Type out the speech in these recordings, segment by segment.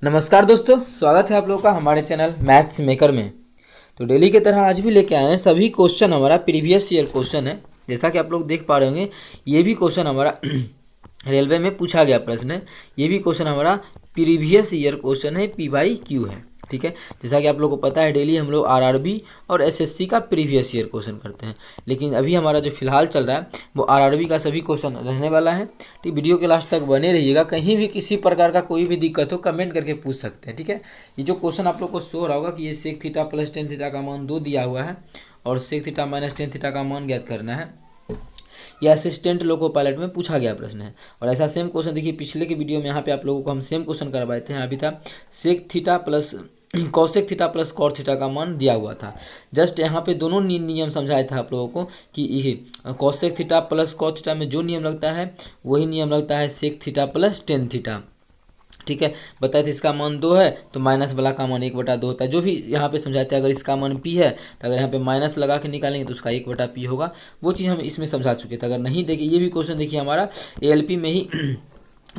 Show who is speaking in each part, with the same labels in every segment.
Speaker 1: नमस्कार दोस्तों, स्वागत है आप लोगों का हमारे चैनल मैथ्स मेकर में। तो डेली की तरह आज भी लेके आए हैं सभी क्वेश्चन हमारा प्रीवियस ईयर क्वेश्चन है। जैसा कि आप लोग देख पा रहे होंगे, ये भी क्वेश्चन हमारा रेलवे में पूछा गया प्रश्न है। ये भी क्वेश्चन हमारा प्रीवियस ईयर क्वेश्चन है, PYQ है। ठीक है, जैसा कि आप लोगों को पता है डेली हम लोग RRB और SSC का प्रीवियस ईयर क्वेश्चन करते हैं, लेकिन अभी हमारा जो फिलहाल चल रहा है वो RRB का सभी क्वेश्चन रहने वाला है। ठीक, वीडियो के लास्ट तक बने रहिएगा। कहीं भी किसी प्रकार का कोई भी दिक्कत हो कमेंट करके पूछ सकते हैं। ठीक है, ये जो क्वेश्चन आप लोग को शो हो रहा होगा कि ये sec theta plus tan theta का मान 2 दिया हुआ है और sec theta minus tan theta का मान ज्ञात करना है। यह असिस्टेंट लोको पायलट में पूछा गया प्रश्न है। और ऐसा सेम क्वेश्चन देखिए पिछले के वीडियो में यहाँ पे आप लोगों को हम सेम क्वेश्चन करवाए थे। यहाँ भी था sec theta plus cosec theta plus cot theta का मान दिया हुआ था। जस्ट यहाँ पे दोनों नियम समझाया था आप लोगों को कि ये cosec theta plus cot theta में जो नियम लगता है वही नियम लगता है sec theta plus tan theta. ठीक है, बताए थे इसका मान 2 है तो माइनस वाला का मान 1/2 होता है। जो भी यहाँ पे समझाते हैं, अगर इसका मान P है तो अगर यहाँ पे माइनस लगा के निकालेंगे तो उसका 1/P होगा। वो चीज़ हम इसमें समझा चुके थे। अगर नहीं देखिए, ये भी क्वेश्चन देखिए हमारा ALP में ही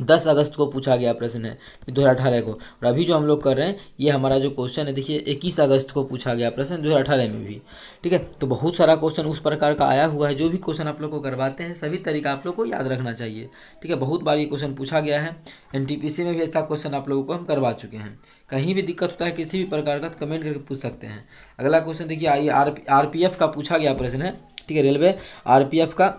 Speaker 1: 10 अगस्त को पूछा गया प्रश्न है 2018 को। और अभी जो हम लोग कर रहे हैं ये हमारा जो क्वेश्चन है देखिए 21 अगस्त को पूछा गया प्रश्न 2018 में भी। ठीक है, तो बहुत सारा क्वेश्चन उस प्रकार का आया हुआ है। जो भी क्वेश्चन आप लोग को करवाते हैं सभी तरीका आप लोग को याद रखना चाहिए। ठीक है, बहुत बार ये क्वेश्चन पूछा गया है। NTPC में भी ऐसा क्वेश्चन आप लोगों को हम करवा चुके हैं। कहीं भी दिक्कत होता है किसी भी प्रकार का तो कमेंट करके पूछ सकते हैं। अगला क्वेश्चन देखिए, आइए RPF का पूछा गया प्रश्न है। ठीक है, रेलवे RPF का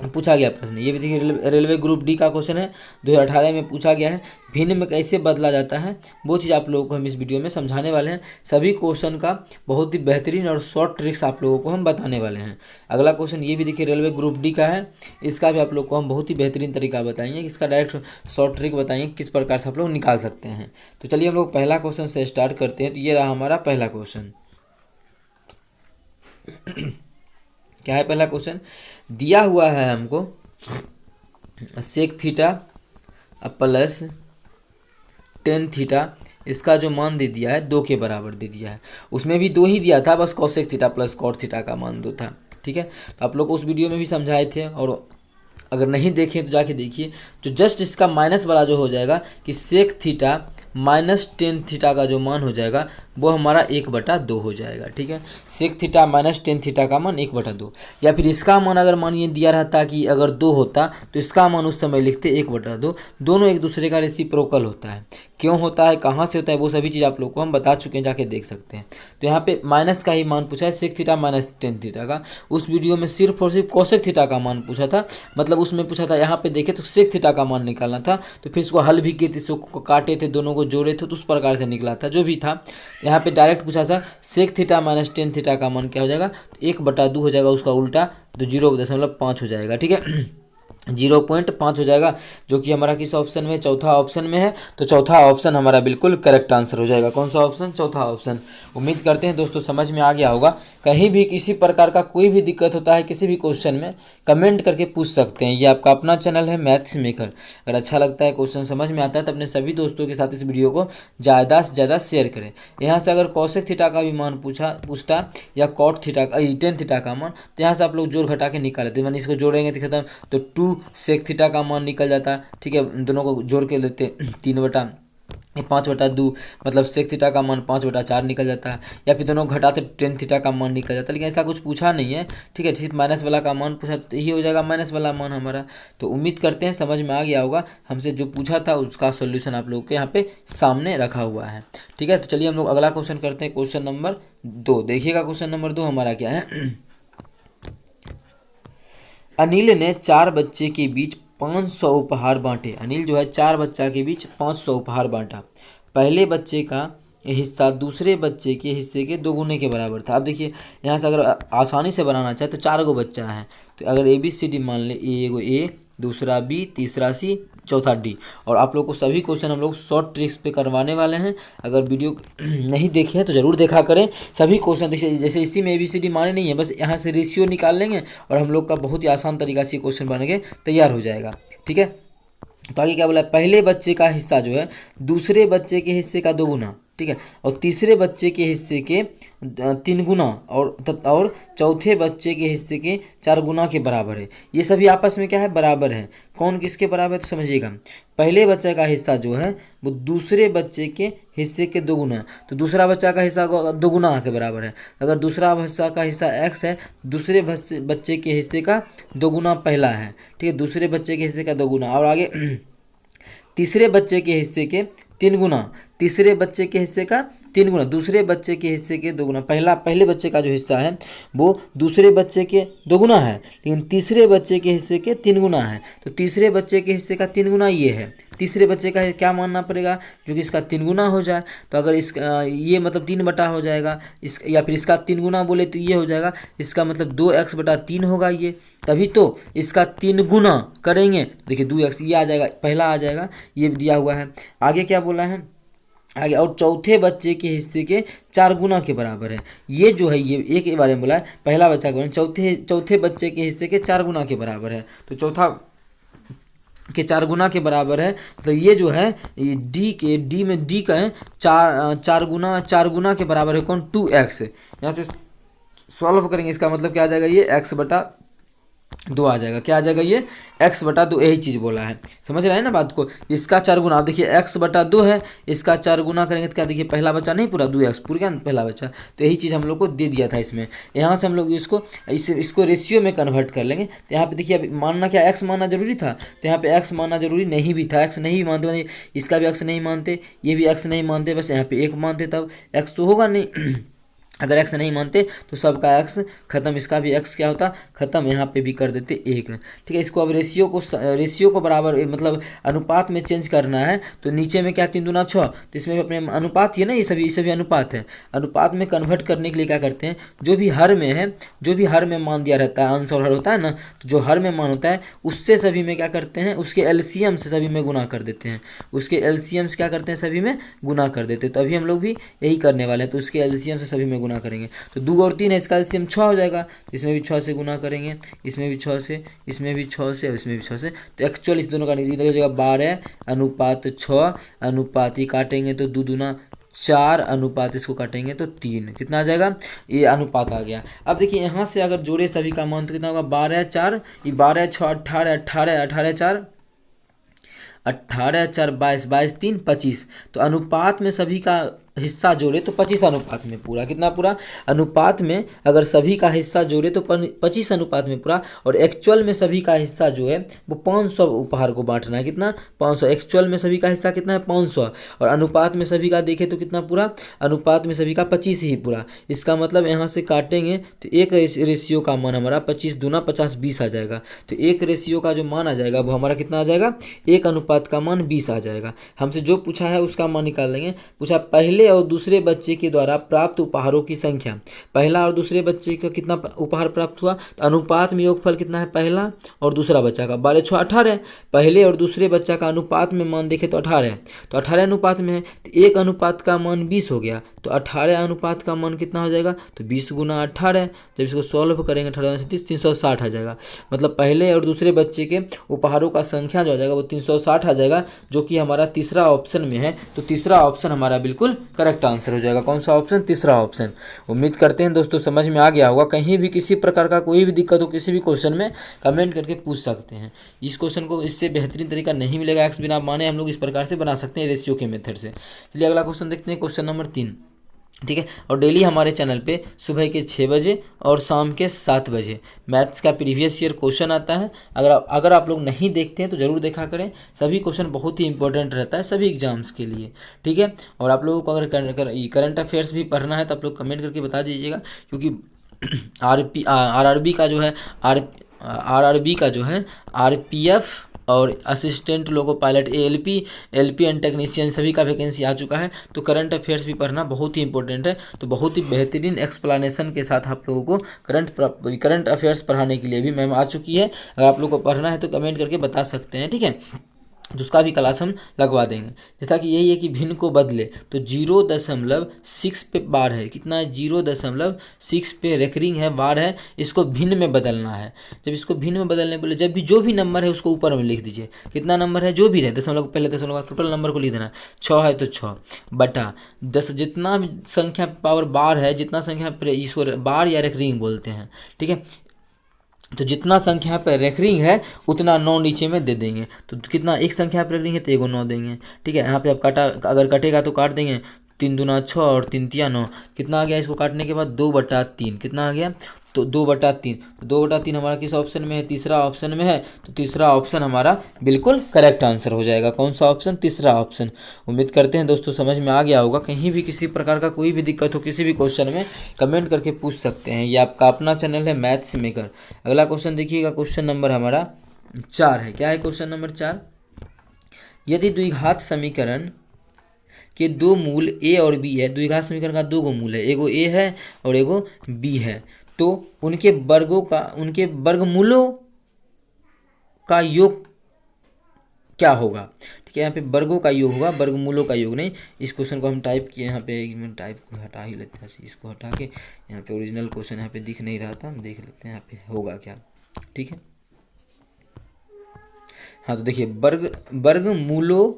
Speaker 1: पूछा गया प्रश्न। ये भी देखिए रेलवे ग्रुप D का क्वेश्चन है, 2018 में पूछा गया है। भिन्न में कैसे बदला जाता है वो चीज़ आप लोगों को हम इस वीडियो में समझाने वाले हैं। सभी क्वेश्चन का बहुत ही बेहतरीन और शॉर्ट ट्रिक्स आप लोगों को हम बताने वाले हैं। अगला क्वेश्चन ये भी देखिए रेलवे ग्रुप D का है। इसका भी आप लोग को हम बहुत ही बेहतरीन तरीका बताएंगे, इसका डायरेक्ट शॉर्ट ट्रिक बताएंगे किस प्रकार से आप लोग निकाल सकते हैं। तो चलिए हम लोग पहला क्वेश्चन से स्टार्ट करते हैं। तो ये रहा हमारा पहला क्वेश्चन। क्या है पहला क्वेश्चन? दिया हुआ है हमको sec theta plus tan theta, इसका जो मान दे दिया है 2 के बराबर दे दिया है। उसमें भी 2 ही दिया था, बस cosec theta plus cot theta का मान 2 था। ठीक है, तो आप लोग को उस वीडियो में भी समझाए थे, और अगर नहीं देखें तो जाके देखिए। जो जस्ट इसका माइनस वाला जो हो जाएगा कि sec theta minus tan theta का जो मान हो जाएगा वो हमारा 1/2 हो जाएगा। ठीक है, sec theta minus tan theta का मान 1/2। या फिर इसका मान अगर मान ये दिया रहता कि अगर 2 होता तो इसका मान उस समय लिखते 1/2। दोनों एक दूसरे का रेसिप्रोकल होता है। क्यों होता है, कहाँ से होता है, वो सभी चीज़ आप लोग को हम बता चुके हैं, जाके देख सकते हैं। तो यहाँ पे माइनस का ही मान पूछा है, sec theta minus tan theta का। उस वीडियो में सिर्फ और सिर्फ कोसेक थीटा का मान पूछा था, मतलब उसमें पूछा था यहाँ पे देखे तो सेक थीटा का मान निकालना था। तो फिर इसको हल भी किए थे, इसको काटे थे, दोनों को जोड़े थे, तो उस प्रकार से निकला था। जो भी था यहाँ पे डायरेक्ट पूछा था sec theta minus tan theta का मान क्या हो जाएगा, तो 1/2 हो जाएगा उसका उल्टा, तो 0.5 हो जाएगा। ठीक है, 0.5 हो जाएगा, जो कि हमारा किस ऑप्शन में, चौथा ऑप्शन में है। तो चौथा ऑप्शन हमारा बिल्कुल करेक्ट आंसर हो जाएगा। कौन सा ऑप्शन? चौथा ऑप्शन। उम्मीद करते हैं दोस्तों समझ में आ गया होगा। कहीं भी किसी प्रकार का कोई भी दिक्कत होता है किसी भी क्वेश्चन में कमेंट करके पूछ सकते हैं। ये आपका अपना चैनल है मैथ्स मेकर। अगर अच्छा लगता है, क्वेश्चन समझ में आता है तो अपने सभी दोस्तों के साथ इस वीडियो को ज़्यादा से ज़्यादा शेयर करें। यहाँ से अगर कॉसेक थीटा का भी मान पूछता या कॉट थीटा का टेन थीटा का मान, तो यहाँ से आप लोग जोड़ घटा के निकाल लेते हैं। मैंने इसको जोड़ेंगे तो खत्म, तो 2 सेक थीटा का मान निकल जाता। ठीक है, दोनों को जोड़ के लेते 5/2, मतलब सेक थीटा का मान 5/4 निकल जाता है। या फिर दोनों घटाते टेन थीटा का मान निकल जाता है, लेकिन ऐसा कुछ पूछा नहीं है। ठीक है, सिर्फ माइनस वाला का मान पूछा तो यही हो जाएगा माइनस वाला मान हमारा। तो उम्मीद करते हैं समझ में आ गया होगा। हमसे जो पूछा था उसका सोल्यूशन आप लोगों के यहाँ पे सामने रखा हुआ है। ठीक है, तो चलिए हम लोग अगला क्वेश्चन करते हैं, क्वेश्चन नंबर 2। देखिएगा क्वेश्चन नंबर 2 हमारा क्या है। अनिल ने 4 बच्चे के बीच 500 उपहार बांटे। अनिल जो है 4 बच्चा के बीच 500 उपहार बांटा। पहले बच्चे का हिस्सा दूसरे बच्चे के हिस्से के 2 गुने के बराबर था। अब देखिए यहाँ से अगर आसानी से बनाना चाहे तो 4 गो बच्चा है, तो अगर ABCD मान ले, एगो A, दूसरा B, तीसरा C, चौथा D। और आप लोग को सभी क्वेश्चन हम लोग शॉर्ट ट्रिक्स पे करवाने वाले हैं। अगर वीडियो नहीं देखे हैं तो ज़रूर देखा करें। सभी क्वेश्चन जैसे इसी में ABCD माने नहीं है, बस यहाँ से रेशियो निकाल लेंगे और हम लोग का बहुत ही आसान तरीका से क्वेश्चन बन के तैयार हो जाएगा। ठीक है, तो आगे क्या बोला है, पहले बच्चे का हिस्सा जो है दूसरे बच्चे के हिस्से का 2 गुना। ठीक है, और तीसरे बच्चे के हिस्से के 3 गुना और चौथे बच्चे के हिस्से के 4 गुना के बराबर है। ये सभी आपस में क्या है, बराबर है। कौन किसके बराबर है तो समझिएगा, पहले बच्चे का हिस्सा जो है वो दूसरे बच्चे के हिस्से के 2 गुना, तो दूसरा बच्चा का हिस्सा 2 गुना के बराबर है। अगर दूसरा बच्चा का हिस्सा x है, दूसरे बच्चे के हिस्से का 2 गुना पहला है, ठीक है, दूसरे बच्चे के हिस्से का 2 गुना, और आगे तीसरे बच्चे के हिस्से के 3 गुना, तीसरे बच्चे के हिस्से का 3 गुना, दूसरे बच्चे के हिस्से के 2 गुना। पहले बच्चे का जो हिस्सा है वो दूसरे बच्चे के 2 गुना है, लेकिन तीसरे बच्चे के हिस्से के 3 गुना है, तो तीसरे बच्चे के हिस्से का 3 गुना ये है। तीसरे बच्चे का क्या मानना पड़ेगा, जो कि इसका 3 गुना हो जाए, तो अगर इसका ये मतलब 3 बटा हो जाएगा इस, या फिर इसका 3 गुना बोले तो ये हो जाएगा, इसका मतलब 2x/3 होगा ये, तभी तो इसका 3 गुना करेंगे, देखिए 2x ये आ जाएगा, पहला आ जाएगा, ये दिया हुआ है। आगे क्या बोला है, आगे और चौथे बच्चे के हिस्से के 4 गुना के बराबर है। ये जो है ये एक के बारे में बोला है, पहला बच्चा के बारे में, चौथे बच्चे के हिस्से के 4 गुना के बराबर है, तो चौथा के 4 गुना के बराबर है, तो ये जो है ये डी में डी का है 4 गुना के बराबर है कौन, 2x। यहाँ से सॉल्व करेंगे, इसका मतलब क्या आ जाएगा, ये x/2 आ जाएगा। क्या आ जाएगा, ये x/2, यही चीज़ बोला है, समझ रहे हैं ना बात को। इसका 4 गुना, आप देखिए x/2 है, इसका 4 गुना करेंगे तो क्या, देखिए पहला बच्चा नहीं पूरा 2x पूरा क्या पहला बच्चा, तो यही चीज़ हम लोग को दे दिया था इसमें। यहाँ से हम लोग इसको रेशियो में कन्वर्ट कर लेंगे, तो यहाँ पे देखिए अब मानना क्या, x मानना जरूरी था, तो यहाँ पे x मानना जरूरी नहीं भी था, x नहीं मानते, इसका भी x नहीं मानते, ये भी x नहीं मानते, बस यहाँ पे 1 मानते, तब x तो होगा नहीं। अगर x नहीं मानते तो सबका x खत्म, इसका भी x क्या होता खत्म, यहाँ पे भी कर देते 1, ठीक है। इसको अब रेशियो को बराबर मतलब अनुपात में चेंज करना है, तो नीचे में क्या 3 दूना 6, तो इसमें भी अपने अनुपात ही है ना, ये सभी अनुपात है। अनुपात में कन्वर्ट करने के लिए क्या करते हैं, जो भी हर में मान दिया रहता है, अंश और हर होता है ना, तो जो हर में मान होता है उससे सभी में क्या करते हैं, उसके एलसीएम से सभी में गुना कर देते हैं, उसके एलसीएम से क्या करते हैं, सभी में गुना कर देते हैं। तो अभी हम लोग भी यही करने वाले हैं, तो उसके एलसीएम से सभी में गुना करेंगे, तो 2 और 3 है, इसका एलसीएम 6 हो जाएगा, तो इसमें भी 6 से गुना करेंगे, इसमें भी 6 से, इसमें भी 6 से और इसमें भी 6 से, तो एक्चुअल इस दोनों का इधर हो जाएगा 12:6 अनुपात, ये काटेंगे तो 2 दूना 4 अनुपात, इसको काटेंगे तो 3, कितना आ जाएगा, ये अनुपात आ गया। अब देखिए यहाँ से अगर जोड़े सभी का मान तो कितना होगा, 12×4, ये 12×6 18, 18×4 22, 22×3 25, तो अनुपात में सभी का हिस्सा जोड़े तो 25 अनुपात में पूरा, कितना पूरा अनुपात में अगर सभी का हिस्सा जोड़े तो 25 अनुपात में पूरा, और एक्चुअल में सभी का हिस्सा जो है वो 500 उपहार को बांटना है, कितना 500, एक्चुअल में सभी का हिस्सा कितना है 500, और अनुपात में सभी का देखें तो कितना पूरा, अनुपात में सभी का 25 ही पूरा। इसका मतलब यहाँ से काटेंगे तो एक रेशियो का मान हमारा 25 दूना 50 20 आ जाएगा, तो एक रेशियो का जो मान आ जाएगा वो हमारा कितना आ जाएगा, एक अनुपात का मान 20 आ जाएगा। हमसे जो पूछा है उसका मान निकाल लेंगे। पूछा पहले और दूसरे बच्चे के द्वारा प्राप्त उपहारों की संख्या, पहला और दूसरे बच्चे का कितना उपहार प्राप्त हुआ, तो अनुपात में योगफल कितना है, पहला और दूसरा बच्चा का 12×6 18, पहले और दूसरे बच्चा का अनुपात में मान देखे तो 18 है, तो 18 अनुपात में है, तो एक अनुपात का मान 20 हो गया, तो 18 अनुपात का मान कितना हो जाएगा, तो 20 गुना 18, जब इसको सॉल्व करेंगे 18 से 30 360 आ जाएगा। मतलब पहले और दूसरे बच्चे के उपहारों का संख्या जो आ जाएगा वो 360 आ जाएगा, जो कि हमारा तीसरा ऑप्शन में है, तो तीसरा ऑप्शन हमारा बिल्कुल करेक्ट आंसर हो जाएगा। कौन सा ऑप्शन, तीसरा ऑप्शन। उम्मीद करते हैं दोस्तों समझ में आ गया होगा। कहीं भी किसी प्रकार का कोई भी दिक्कत हो किसी भी क्वेश्चन में कमेंट करके पूछ सकते हैं। इस क्वेश्चन को इससे बेहतरीन तरीका नहीं मिलेगा, एक्स बिना माने हम लोग इस प्रकार से बना सकते हैं रेशियो के मेथड से। चलिए अगला क्वेश्चन देखते हैं, क्वेश्चन नंबर 3, ठीक है। और डेली हमारे चैनल पे सुबह के 6 बजे और शाम के 7 बजे मैथ्स का प्रीवियस ईयर क्वेश्चन आता है। अगर आप लोग नहीं देखते हैं तो ज़रूर देखा करें, सभी क्वेश्चन बहुत ही इंपॉर्टेंट रहता है सभी एग्जाम्स के लिए, ठीक है। और आप लोगों को अगर करंट अफेयर्स भी पढ़ना है तो आप लोग कमेंट करके बता दीजिएगा, क्योंकि आरआरबी का जो है आरपीएफ और assistant loco pilot LP and technician सभी का वैकेंसी आ चुका है, तो करंट अफेयर्स भी पढ़ना बहुत ही इंपॉर्टेंट है। तो बहुत ही बेहतरीन एक्सप्लेनेशन के साथ आप लोगों को करंट अफेयर्स पढ़ाने के लिए भी मैम आ चुकी है। अगर आप लोगों को पढ़ना है तो कमेंट करके बता सकते हैं, ठीक है। तो उसका भी क्लास हम लगवा देंगे। जैसा कि यही है कि भिन्न को बदले, तो 0.6 पे बार है, कितना है 0.6 पे रेकरिंग है, बार है, इसको भिन्न में बदलना है। जब इसको भिन्न में बदलने बोले, जब भी जो भी नंबर है उसको ऊपर में लिख दीजिए, कितना नंबर है जो भी रहे, दशमलव पहले दशमलव का टोटल नंबर को लिख देना, 6 है तो 6 बटा 10, जितना भी संख्या पावर बार है, जितना संख्या पर इसको बार या रेकरिंग बोलते हैं, ठीक है। तो जितना संख्या पर रेकरिंग है उतना 9 नीचे में दे देंगे। तो कितना, एक संख्या पर रेकरिंग है तो एगो 9 देंगे, ठीक है। यहाँ पे आप काटा, अगर कटेगा तो काट देंगे, 3 दूना 6 और 3 तिया 9, कितना आ गया, इसको काटने के बाद 2/3, कितना आ गया, तो 2/3। तो 2/3 हमारा किस ऑप्शन में है, तीसरा ऑप्शन में है। तो तीसरा ऑप्शन हमारा बिल्कुल करेक्ट आंसर हो जाएगा। कौन सा ऑप्शन, तीसरा ऑप्शन। उम्मीद करते हैं दोस्तों समझ में आ गया होगा। कहीं भी किसी प्रकार का कोई भी दिक्कत हो किसी भी क्वेश्चन में, कमेंट करके पूछ सकते हैं। ये आपका अपना चैनल है मैथ्स मेकर। अगला क्वेश्चन देखिएगा, क्वेश्चन नंबर हमारा 4 है। क्या है क्वेश्चन नंबर 4, यदि द्विघात समीकरण के दो मूल a और b है, द्विघात समीकरण का दो गो मूल है, एगो a है और एगो b है, तो उनके वर्गमूलों का योग क्या होगा। ठीक है, यहाँ पे वर्गों का योग होगा, वर्गमूलों का योग नहीं। इस क्वेश्चन को हम टाइप किए यहाँ पे, एक मिनट टाइप को हटा ही लेते हैं, इसको हटा के यहाँ पे ओरिजिनल क्वेश्चन यहाँ पे दिख नहीं रहा था, हम देख लेते हैं यहाँ पे होगा क्या। ठीक है, हाँ तो देखिए वर्गमूलों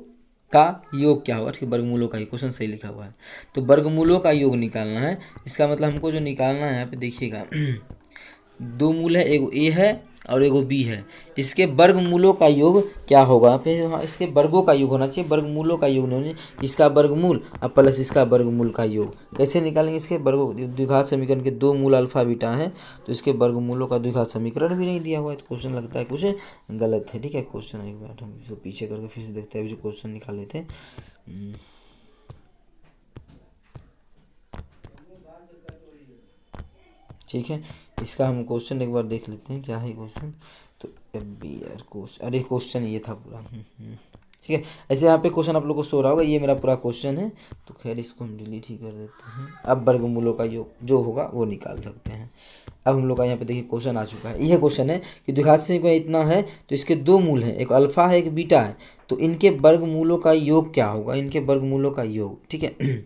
Speaker 1: का योग क्या होगा। ठीक है, वर्गमूलों का ही क्वेश्चन सही लिखा हुआ है। तो वर्गमूलों का योग निकालना है। इसका मतलब हमको जो निकालना है यहाँ पे देखिएगा, दो मूल है, एगो a है और एगो b है, इसके वर्गमूलों का योग क्या होगा। यहाँ पे हाँ, इसके वर्गों का योग होना चाहिए, वर्गमूलों का योग नहीं होना चाहिए। इसका वर्गमूल और प्लस इसका वर्गमूल का योग कैसे निकालेंगे। इसके वर्गों, द्विघात समीकरण के दो मूल अल्फा बीटा हैं, तो इसके वर्गमूलों का द्विघात समीकरण भी नहीं दिया हुआ है, तो क्वेश्चन लगता है कुछ गलत है। ठीक है, क्वेश्चन एक बार हम इसको पीछे करके फिर से देखते हैं, जो क्वेश्चन निकाल लेते हैं। ठीक है, इसका हम क्वेश्चन एक बार देख लेते हैं, क्या है क्वेश्चन। तो यार क्वेश्चन, अरे क्वेश्चन ये था पूरा। ठीक है, ऐसे यहाँ पे क्वेश्चन आप लोग को सो रहा होगा, ये मेरा पूरा क्वेश्चन है। तो खैर इसको हम डिलीट ही कर देते हैं। अब वर्गमूलों का जो होगा वो निकाल सकते हैं। अब हम लोग का यहाँ पे देखिए क्वेश्चन आ चुका है। यह क्वेश्चन है कि द्विघात समीकरण इतना है, तो इसके दो मूल हैं, एक अल्फा है एक बीटा है, तो इनके वर्गमूलों का योग क्या होगा, इनके वर्गमूलों का योग। ठीक है,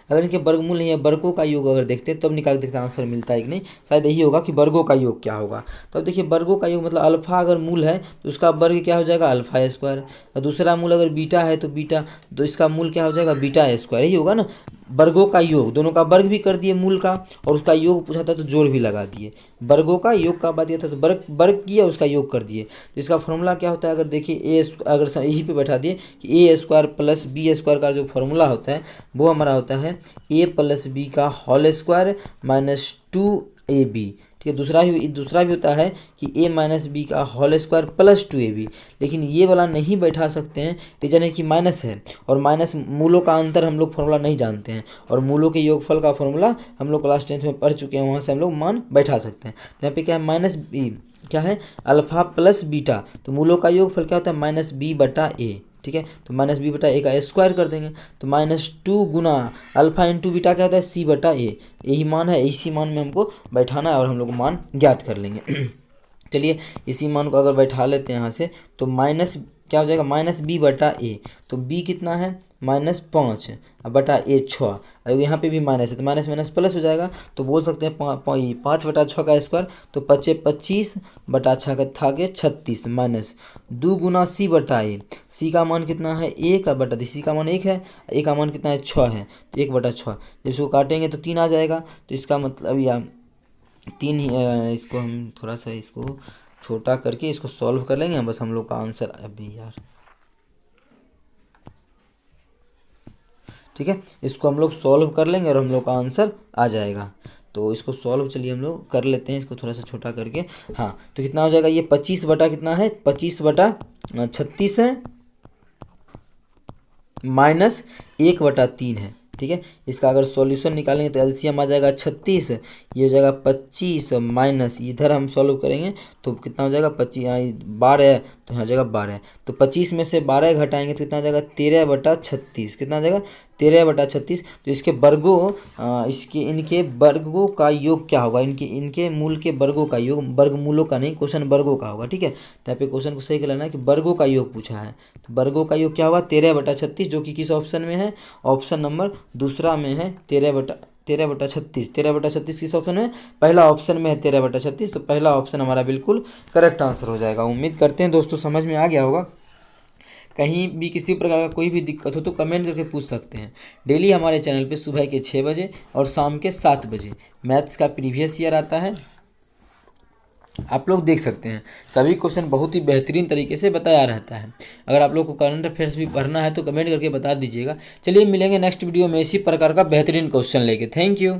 Speaker 1: अगर इनके वर्गमूल नहीं है, वर्गों का योग अगर देखते हैं तब निकाल के देखते हैं आंसर मिलता है कि नहीं। शायद यही होगा कि वर्गों का योग क्या होगा। तो अब देखिए वर्गों का योग मतलब अल्फा अगर मूल है तो उसका वर्ग क्या हो जाएगा, अल्फा स्क्वायर। और दूसरा मूल अगर बीटा है तो बीटा, तो इसका मूल क्या हो जाएगा, बीटा स्क्वायर। यही होगा ना, वर्गों का योग, दोनों का वर्ग भी कर दिए मूल का, और उसका योग पूछा था तो जोड़ भी लगा दिए। वर्गों का योग का बात दिया था तो वर्ग किया, उसका योग कर दिए। तो इसका फॉर्मूला क्या होता है, अगर देखिए अगर यहीं पे बैठा दिए कि a square plus B square का जो फॉर्मूला होता है वो हमारा होता है a प्लस बी का होल स्क्वायर माइनस 2ab। ठीक है, दूसरा भी होता है कि a माइनस बी का होल स्क्वायर प्लस 2ab। लेकिन ये वाला नहीं बैठा सकते हैं, रीजन है कि माइनस है, और माइनस मूलों का अंतर हम लोग फॉर्मूला नहीं जानते हैं, और मूलों के योगफल का फॉर्मूला हम लोग क्लास 10th में पढ़ चुके हैं, वहाँ से हम लोग मान बैठा सकते हैं। तो यहाँ पे क्या है, माइनस बी क्या है, अल्फा प्लस बीटा, तो मूलों का योगफल क्या होता है, माइनस बी बटा ए। ठीक है, तो माइनस बी बटा ए का स्क्वायर कर देंगे, तो -2 गुना अल्फा इंटू बीटा क्या होता है, सी बटा ए। यही मान है, इसी मान में हमको बैठाना है और हम लोग मान ज्ञात कर लेंगे। चलिए इसी मान को अगर बैठा लेते हैं यहाँ से, तो माइनस क्या हो जाएगा, माइनस बी बटा ए। तो बी कितना है, -5 बटा ए 6। अब यहाँ पे भी माइनस है तो माइनस माइनस प्लस हो जाएगा, तो बोल सकते हैं 5 बटा 6 का स्क्वायर, तो 25 बटा 6 का था के 36 माइनस 2 गुना सी बटा ए। सी का मान कितना है, 1 बटा सी का मान 1 है, ए का मान कितना है 6 है, तो 1/6। जब इसको काटेंगे तो 3 आ जाएगा, तो इसका मतलब या 3 ही, इसको हम थोड़ा सा इसको छोटा करके इसको सॉल्व कर लेंगे, बस हम लोग का आंसर अभी यार। ठीक है, इसको हम लोग सॉल्व कर लेंगे और हम लोग का आंसर आ जाएगा। तो इसको सॉल्व चलिए हम लोग कर लेते हैं, इसको थोड़ा सा छोटा करके। हाँ, तो कितना हो जाएगा, ये 25 बटा कितना है, 25/36 है, माइनस 1/3 है। ठीक है, इसका अगर सॉल्यूशन निकालेंगे तो एलसीएम आ जाएगा 36, ये हो जाएगा 25 माइनस इधर हम सॉल्व करेंगे तो कितना हो जाएगा, 25 12 है तो यहाँ जाएगा 12। तो 25 में से 12 घटाएंगे तो कितना आ जाएगा, 13/36। कितना आ जाएगा, 13/36, तो इसके वर्गों इनके वर्गों का योग क्या होगा, इनके मूल के वर्गों का योग, वर्गमूलों का नहीं, क्वेश्चन वर्गों का होगा। ठीक है, तो यहाँ पे क्वेश्चन को सही कर लेना है कि वर्गों का योग पूछा है, तो वर्गों का योग क्या होगा 13/36, जो कि किस ऑप्शन में है, ऑप्शन नंबर दूसरा में है 13/36। 13/36 किस ऑप्शन में, पहला ऑप्शन में है 13/36, तो पहला ऑप्शन हमारा बिल्कुल करेक्ट आंसर हो जाएगा। उम्मीद करते हैं दोस्तों समझ में आ गया होगा। कहीं भी किसी प्रकार का कोई भी दिक्कत हो तो कमेंट करके पूछ सकते हैं। डेली हमारे चैनल पे सुबह के 6 बजे और शाम के 7 बजे मैथ्स का प्रीवियस ईयर आता है, आप लोग देख सकते हैं। सभी क्वेश्चन बहुत ही बेहतरीन तरीके से बताया रहता है। अगर आप लोग को करंट अफेयर्स भी पढ़ना है तो कमेंट करके बता दीजिएगा। चलिए मिलेंगे नेक्स्ट वीडियो में इसी प्रकार का बेहतरीन क्वेश्चन लेके। Thank you.